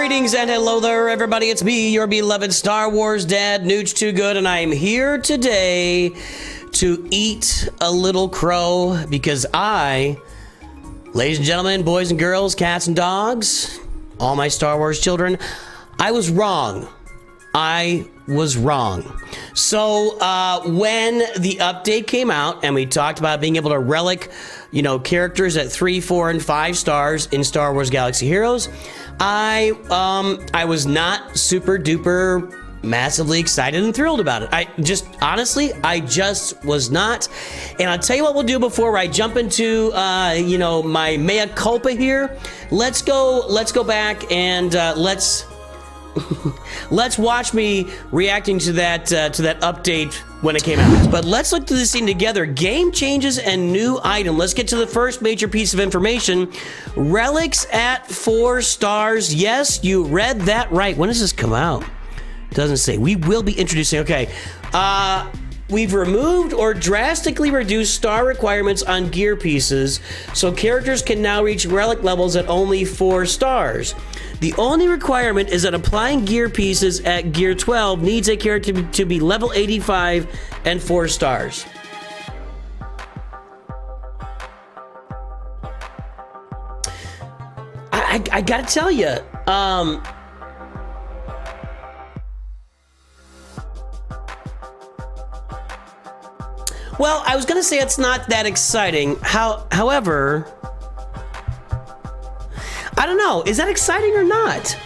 Greetings and hello there, everybody. It's me, your beloved Star Wars dad, Nooch Too Good, and I am here today to eat a little crow because I, ladies and gentlemen, boys and girls, cats and dogs, all my Star Wars children, I was wrong. I was wrong. So when the update came out and we talked about being able to relic, characters at 3, 4, and 5 stars in Star Wars Galaxy Heroes, I was not super duper massively excited and thrilled about it. I just was not. And I'll tell you what we'll do before I jump into my mea culpa here. Let's go back and let's watch me reacting to that update when it came out. But let's look through this scene together. Game changes and new item. Let's get to the first major piece of information. Relics at 4 stars. Yes, you read that right. When does this come out? It doesn't say. We will be introducing. Okay. We've removed or drastically reduced star requirements on gear pieces, so characters can now reach relic levels at only 4 stars. The only requirement is that applying gear pieces at gear 12 needs a character to be level 85 and 4 stars. I gotta tell you, well, I was gonna say it's not that exciting. However, I don't know. Is that exciting or not?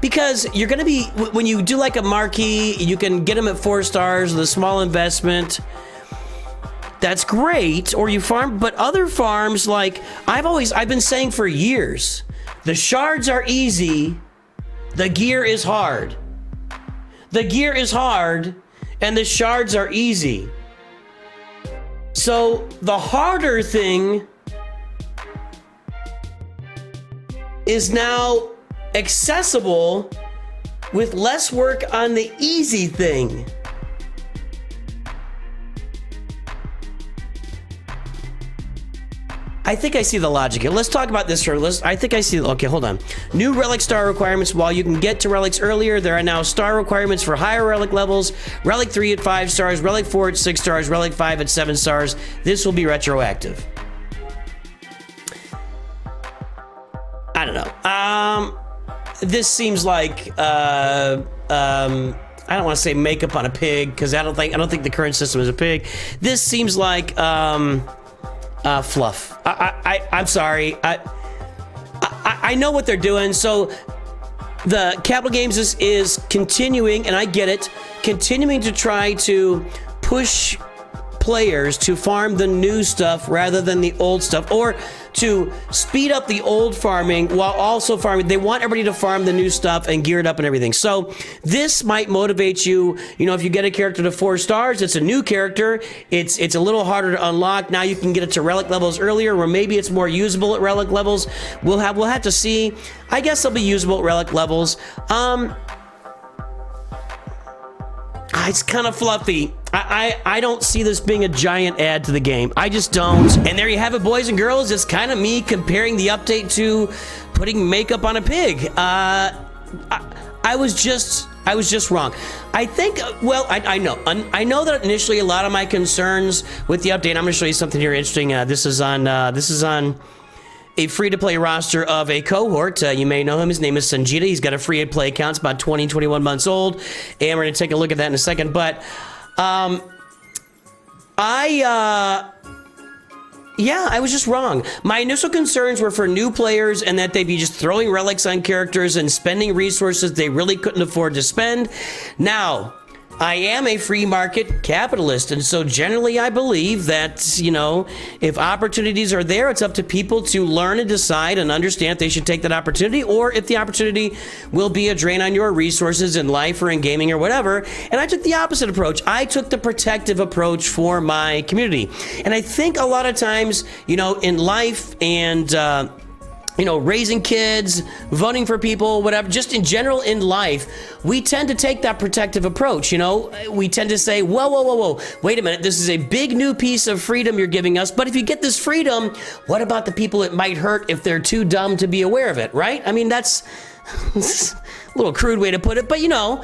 Because you're gonna be, when you do like a marquee, you can get them at 4 stars with a small investment. That's great. Or you farm, but other farms, like I've been saying for years, the shards are easy, the gear is hard. The gear is hard, and the shards are easy. So the harder thing is now accessible with less work on the easy thing. I think I see the logic here. Let's talk about this first. I think I see. Okay, hold on. New relic star requirements. While you can get to relics earlier, there are now star requirements for higher relic levels. Relic 3 at 5 stars, relic 4 at 6 stars, relic 5 at 7 stars. This will be retroactive. I don't know. This seems like I don't want to say makeup on a pig because I don't think the current system is a pig. This seems like fluff. I'm sorry. I know what they're doing. So the Capital Games is continuing, and I get it, continuing to try to push players to farm the new stuff rather than the old stuff, or to speed up the old farming while also farming. They want everybody to farm the new stuff and gear it up and everything. So this might motivate you. If you get a character to 4 stars, it's a new character. It's a little harder to unlock. Now you can get it to relic levels earlier, where maybe it's more usable at relic levels. We'll have to see. I guess they'll be usable at relic levels. It's kind of fluffy. I don't see this being a giant add to the game. I just don't. And there you have it, boys and girls. It's kind of me comparing the update to putting makeup on a pig. I was just wrong. I think, well, I know that initially a lot of my concerns with the update, I'm going to show you something here interesting. This is on a free-to-play roster of a cohort. You may know him. His name is Sanjita. He's got a free-to-play account. It's about 20, 21 months old. And we're going to take a look at that in a second. But yeah, I was just wrong. My initial concerns were for new players and that they'd be just throwing relics on characters and spending resources they really couldn't afford to spend. Now, I am a free market capitalist, and so generally I believe that, if opportunities are there, it's up to people to learn and decide and understand if they should take that opportunity, or if the opportunity will be a drain on your resources in life or in gaming or whatever. And I took the opposite approach. I took the protective approach for my community. And I think a lot of times, in life and raising kids, voting for people, whatever, just in general in life, we tend to take that protective approach. We tend to say, whoa, wait a minute, this is a big new piece of freedom you're giving us, but if you get this freedom, what about the people it might hurt if they're too dumb to be aware of it, right? I mean, that's A little crude way to put it, but you know,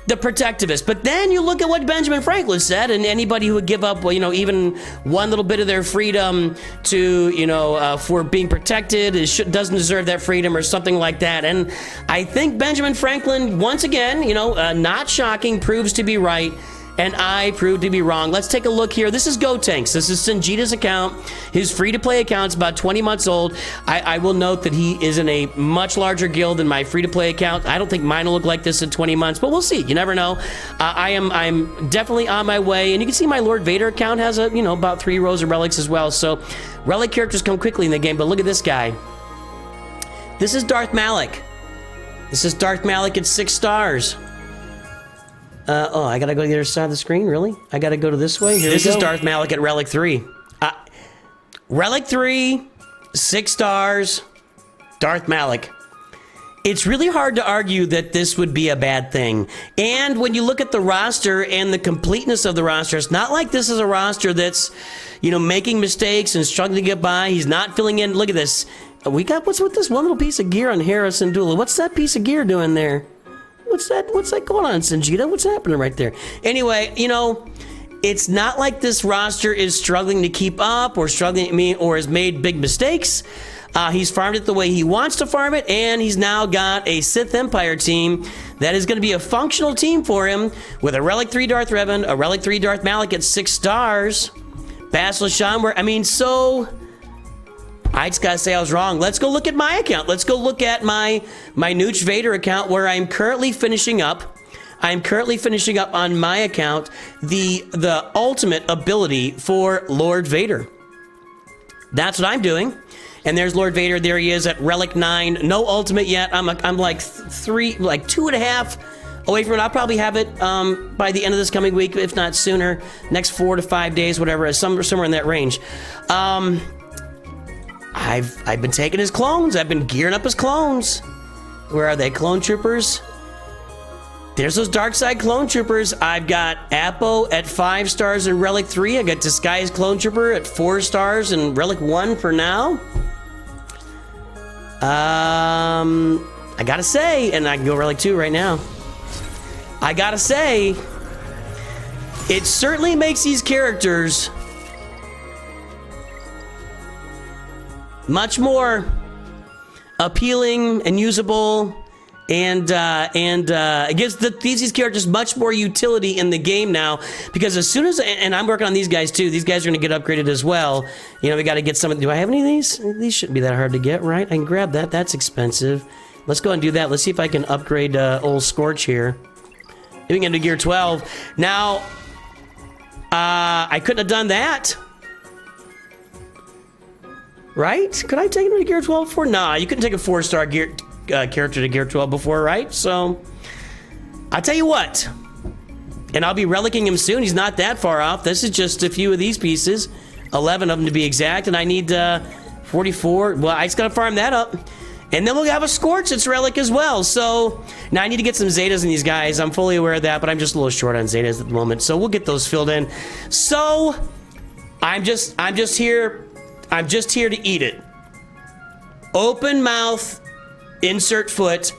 the protectivist. But then you look at what Benjamin Franklin said, and anybody who would give up, well, you know, even one little bit of their freedom to, you know, for being protected doesn't deserve that freedom or something like that. And I think Benjamin Franklin, once again, you know, not shocking, proves to be right. And I proved to be wrong. Let's take a look here. This is GoTanks. This is Sanjita's account. His free-to-play account is about 20 months old. I will note that he is in a much larger guild than my free-to-play account. I don't think mine will look like this in 20 months, but we'll see. You never know. I'm definitely on my way. And you can see my Lord Vader account has a, you know, about 3 rows of relics as well. So relic characters come quickly in the game, but look at this guy. This is Darth Malik. This is Darth Malik at 6 stars. Oh, I gotta go to the other side of the screen? Really? I gotta go to this way? Here we go. This is Darth Malik at Relic 3. Relic 3, 6 stars, Darth Malik. It's really hard to argue that this would be a bad thing. And when you look at the roster and the completeness of the roster, it's not like this is a roster that's, you know, making mistakes and struggling to get by. He's not filling in. Look at this. We got, what's with this one little piece of gear on Harrison Dula? What's that piece of gear doing there? What's that going on, Sanjita? What's happening right there? Anyway, you know, it's not like this roster is struggling to keep up or struggling, or has made big mistakes. He's farmed it the way he wants to farm it, and he's now got a Sith Empire team that is going to be a functional team for him with a Relic 3 Darth Revan, a Relic 3 Darth Malik at 6 stars, Basil Shan, I mean, so I just gotta say I was wrong. Let's go look at my account. Let's go look at my Nooch Vader account where I'm currently finishing up. I'm currently finishing up on my account the ultimate ability for Lord Vader. That's what I'm doing. And there's Lord Vader. There he is at Relic 9. No ultimate yet. I'm like 2.5 away from it. I'll probably have it by the end of this coming week, if not sooner. Next 4 to 5 days, whatever, somewhere in that range. I've been taking his clones. I've been gearing up his clones. Where are they? Clone troopers. There's those dark side clone troopers. I've got Apo at 5 stars in Relic 3. I got Disguised Clone Trooper at 4 stars in Relic 1 for now. I gotta say, and I can go Relic 2 right now. I gotta say, it certainly makes these characters much more appealing and usable, and it gives these characters much more utility in the game now, because as soon as, and I'm working on these guys too, these guys are going to get upgraded as well. You know, we got to get some. Do I have any of these? These shouldn't be that hard to get, right? I can grab that. That's expensive. Let's go and do that. Let's see if I can upgrade old Scorch here. Moving into Gear 12. Now, I couldn't have done that. Right? Could I take him to Gear 12 before? Nah, you couldn't take a 4-star gear character to Gear 12 before, right? So, I'll tell you what. And I'll be relicking him soon. He's not that far off. This is just a few of these pieces. 11 of them to be exact. And I need 44. Well, I just gotta farm that up. And then we'll have a Scorch that's relic as well. So, now I need to get some Zetas in these guys. I'm fully aware of that, but I'm just a little short on Zetas at the moment. So, we'll get those filled in. So, I'm just here to eat it. Open mouth, insert foot.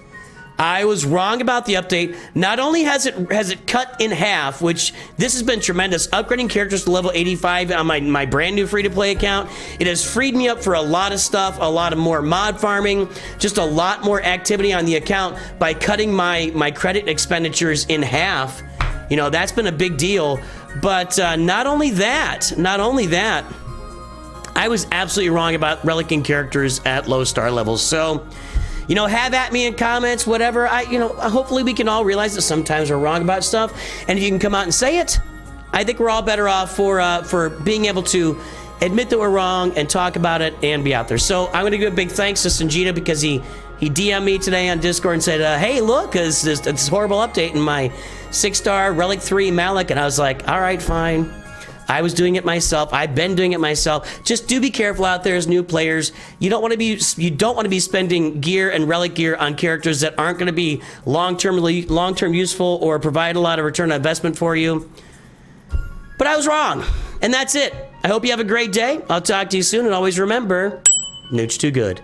I was wrong about the update. Not only has it cut in half, which this has been tremendous, upgrading characters to level 85 on my brand new free-to-play account. It has freed me up for a lot of stuff, a lot of more mod farming, just a lot more activity on the account by cutting my credit expenditures in half. You know, that's been a big deal. But not only that, I was absolutely wrong about relicking characters at low star levels. So, you know, have at me in comments, whatever. Hopefully we can all realize that sometimes we're wrong about stuff. And if you can come out and say it, I think we're all better off for being able to admit that we're wrong and talk about it and be out there. So I'm going to give a big thanks to Sanjita, because he DM'd me today on Discord and said, hey, look, it's this horrible update in my 6-star Relic 3 Malik. And I was like, all right, fine. I was doing it myself. I've been doing it myself. Just do be careful out there as new players. You don't want to be spending gear and relic gear on characters that aren't going to be long-term useful or provide a lot of return on investment for you. But I was wrong, and that's it. I hope you have a great day. I'll talk to you soon, and always remember, Nooch too good.